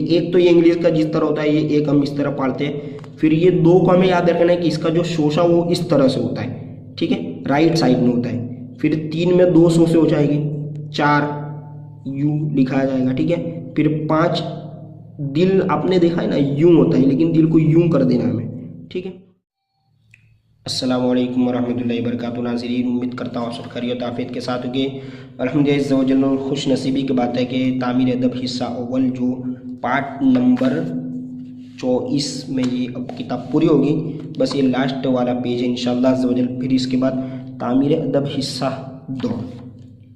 एक तो ये इंग्लिश का जिस तरह होता है, ये एक हम इस तरह पढ़ते हैं। फिर ये 2 को हमें याद रखना है कि इसका जो शोषा वो इस तरह से होता है, ठीक है, राइट साइड में होता है। फिर 3 में 2 शो से हो जाएगी, 4 यू लिखा जाएगा, ठीक है। फिर 5 दिल आपने देखा है ना, यूं होता है, लेकिन दिल को यूं कर देना हमें, ठीक है। अस्सलामु अलैकुम वरहमतुल्लाहि वबरकातुहू। नाज़रीन, उम्मीद करता हूँ सब खैरियत आफियत के साथ होंगे। अल्हम्दुलिल्लाह, खुश नसीबी की बात है कि तामीर अदब हिस्सा अव्वल जो पार्ट नंबर 24 में ये अब किताब पूरी होगी। बस ये लास्ट वाला पेज है इंशाअल्लाह अज़्ज़वजल। फिर इसके बाद तामीर अदब हिस्सा 2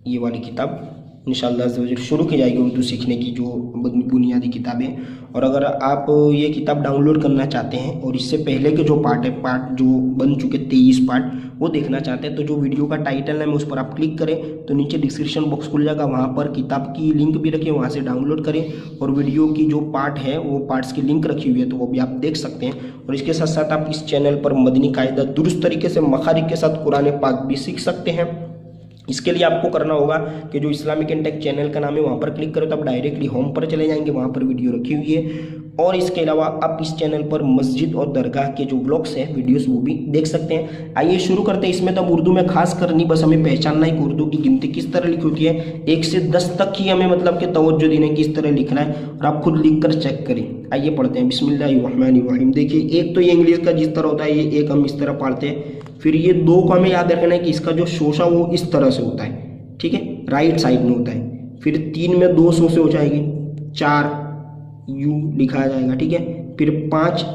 ये वाली किताब इंशाअल्लाह अज़्ज़वजल शुरू की जाएगी, उर्दू सीखने की जो बुनियादी किताबें। और अगर आप ये किताब डाउनलोड करना चाहते हैं और इससे पहले के जो पार्ट है, पार्ट जो बन चुके 23 पार्ट, वो देखना चाहते हैं, तो जो वीडियो का टाइटल है मैं उस पर आप क्लिक करें तो नीचे डिस्क्रिप्शन बॉक्स खुल जाएगा, वहाँ पर किताब की लिंक भी रखी है, वहाँ से डाउनलोड करें। और वीडियो की जो पार्ट है वो पार्ट्स की लिंक रखी हुई है, तो वो भी आप देख सकते हैं। और इसके साथ साथ आप इस चैनल पर मदनी कायदा दुरुस्त तरीके से मखारिज के साथ कुरान पाक भी सीख सकते हैं। इसके लिए आपको करना होगा कि जो इस्लामिक इंटेक चैनल का नाम है वहाँ पर क्लिक करो तो आप डायरेक्टली होम पर चले जाएंगे, वहाँ पर वीडियो रखी हुई है। और इसके अलावा आप इस चैनल पर मस्जिद और दरगाह के जो व्लॉग्स हैं, वीडियोस, वो भी देख सकते हैं। आइए शुरू करते हैं। इसमें तो उर्दू में खास करनी, बस हमें पहचानना है कि उर्दू की गिनती किस तरह लिखी होती है। 1 से 10 तक ही हमें मतलब कि तवज्जो देने किस तरह लिखना है, और आप खुद लिख कर चेक करें। आइए पढ़ते हैं। बिस्मिल्लाहिर्रहमानिर्रहीम। देखिए, एक तो ये इंग्लिश का जिस तरह होता है, ये एक हम इस तरह पढ़ते हैं। फिर ये 2 को हमें याद रखना है कि इसका जो शोषा वो इस तरह से होता है, ठीक है, राइट साइड में होता है। फिर 3 में 2 शो से हो जाएगी, 4 यू लिखा जाएगा, ठीक है। फिर 5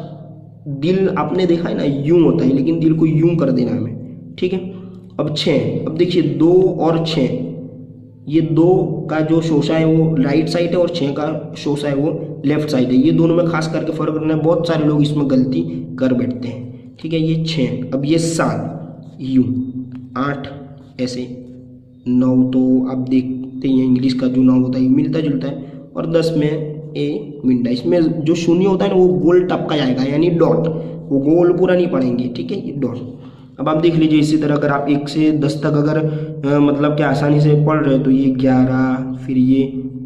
दिल आपने देखा है ना, यूं होता है, लेकिन दिल को यूं कर देना हमें, ठीक है। अब 6, अब देखिए 2 और 6, ये 2 का जो शोषा है वो राइट साइड है और 6 का शोषा है वो लेफ्ट साइड है। ये दोनों में खास करके फर्क करना है, बहुत सारे लोग इसमें गलती कर बैठते हैं, ठीक है। ये 6, अब ये 7 यू, 8 ऐसे, 9 तो आप देखते हैं इंग्लिश का जो 9 होता है मिलता जुलता है, और 10 में ए मिंडा। इसमें जो शून्य होता है ना वो गोल टपका जाएगा, यानी डॉट, वो गोल पूरा नहीं पढ़ेंगे, ठीक है, ये डॉट। अब आप देख लीजिए इसी तरह अगर आप 1 से 10 तक अगर मतलब कि आसानी से पढ़ रहे हैं तो ये 11, फिर ये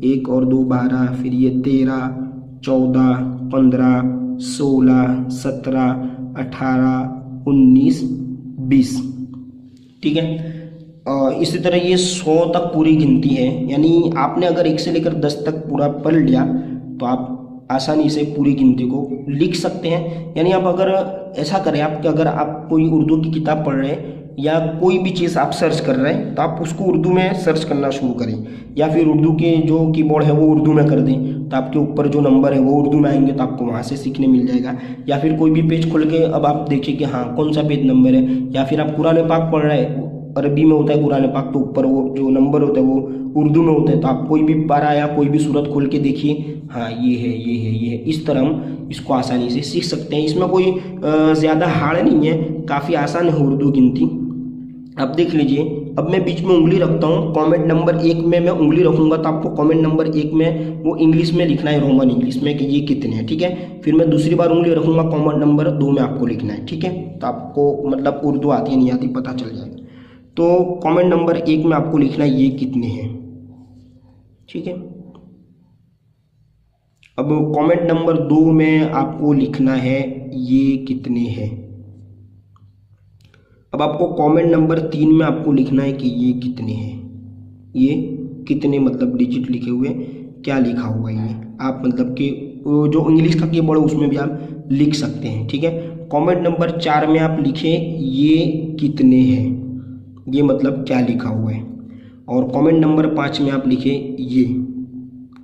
1 और 2 12, फिर ये 13, 14, 15, 16, 17, 18, 19, 20, ठीक है। इसी तरह ये 100 तक पूरी गिनती है, यानी आपने अगर 1 से लेकर 10 तक पूरा पढ़ लिया तो आप आसानी से पूरी गिनती को लिख सकते हैं। यानी आप अगर ऐसा करें, आप अगर आप कोई उर्दू की किताब पढ़ रहे हैं या कोई भी चीज़ आप सर्च कर रहे हैं तो आप उसको उर्दू में सर्च करना शुरू करें, या फिर उर्दू के जो कीबोर्ड है वो उर्दू में कर दें, तो आपके ऊपर जो नंबर है वो उर्दू में आएंगे, तो आपको वहाँ से सीखने मिल जाएगा। या फिर कोई भी पेज खोल के अब आप देखिए कि हाँ कौन सा पेज नंबर है, या फिर आप कुरान पाक पढ़ रहे हैं, अरबी में होता है कुरान पाक, तो ऊपर वो जो नंबर होता है वो उर्दू में होता है, तो आप कोई भी पारा या कोई भी सूरत खोल के देखिए, हाँ ये है, ये है, ये है। इस तरह हम इसको आसानी से सीख सकते हैं। इसमें कोई ज़्यादा हार्ड नहीं है, काफ़ी आसान है उर्दू गिनती। अब देख लीजिए, अब मैं बीच में उंगली रखता हूँ, कमेंट नंबर 1 में मैं उंगली रखूँगा, तो आपको कमेंट नंबर 1 में वो इंग्लिश में लिखना है, रोमन इंग्लिश में, कि ये कितने हैं, ठीक है। फिर मैं दूसरी बार उंगली रखूँगा, कमेंट नंबर 2 में आपको लिखना है, ठीक है। तो आपको मतलब उर्दू आती है नहीं आती पता चल जाएगा। तो कमेंट नंबर 1 में आपको लिखना है ये कितने हैं, ठीक है। अब कमेंट नंबर 2 में आपको लिखना है ये कितने हैं। अब आपको कमेंट नंबर 3 में आपको लिखना है कि ये कितने हैं। ये कितने मतलब डिजिट लिखे हुए, क्या लिखा हुआ है ये आप मतलब कि जो इंग्लिश का कीबोर्ड है उसमें भी आप लिख सकते हैं, ठीक है। कमेंट नंबर 4 में आप लिखें ये कितने हैं, ये मतलब क्या लिखा हुआ है। और कमेंट नंबर 5 में आप लिखें ये,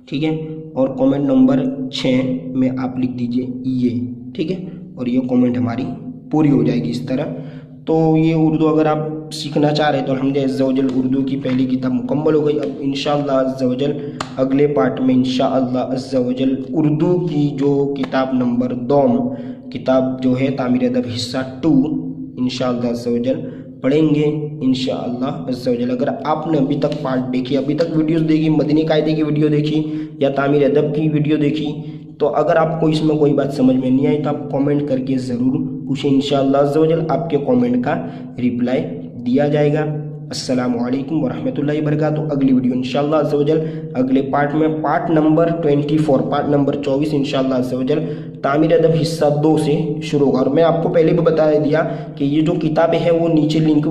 ठीक है। और कमेंट नंबर 6 में आप लिख दीजिए ये, ठीक है। और ये कमेंट हमारी पूरी हो जाएगी इस तरह। तो ये उर्दू अगर आप सीखना चाह रहे हैं तो अल्हम्दुलिल्लाह अज़्ज़वजल उर्दू की पहली किताब मुकम्मल हो गई। अब इंशाअल्लाह अज़्ज़वजल अगले पार्ट में इंशाअल्लाह अज़्ज़वजल उर्दू की जो किताब नंबर 2 किताब जो है तामीर अदब हिस्सा 2 इंशाअल्लाह अज़्ज़वजल पढ़ेंगे इंशाअल्लाह अज़्ज़वजल। अगर आपने अभी तक पार्ट देखी, अभी तक वीडियोस देखी, मदनी कायदे की वीडियो देखी या तामीर अदब की वीडियो देखी, तो अगर आपको इसमें कोई बात समझ में नहीं आई तो आप कमेंट करके ज़रूर पूछें, इंशाअल्लाह अज़्ज़वजल आपके कमेंट का रिप्लाई दिया जाएगा। अस्सलामु अलैकुम वरहमतुल्लाहि वबरकातुहू। अगली वीडियो इंशाअल्लाह अज़्ज़ा वजल अगले पार्ट में पार्ट नंबर 24 पार्ट नंबर 24 इंशाअल्लाह अज़्ज़ा वजल तामीर अदब हिस्सा 2 से शुरू होगा। और मैं आपको पहले भी बता दिया कि ये जो किताबें हैं वो नीचे लिंक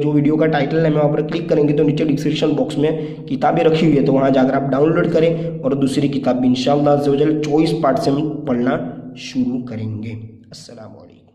जो वीडियो का टाइटल है मैं वहाँ पर क्लिक करेंगे तो नीचे डिस्क्रिप्शन बॉक्स में किताबें रखी हुई है, तो वहाँ जाकर आप डाउनलोड करें और दूसरी किताब भी इंशाअल्लाह अज़्ज़ा वजल 24 पार्ट से हम पढ़ना शुरू करेंगे। अस्सलामु अलैकुम।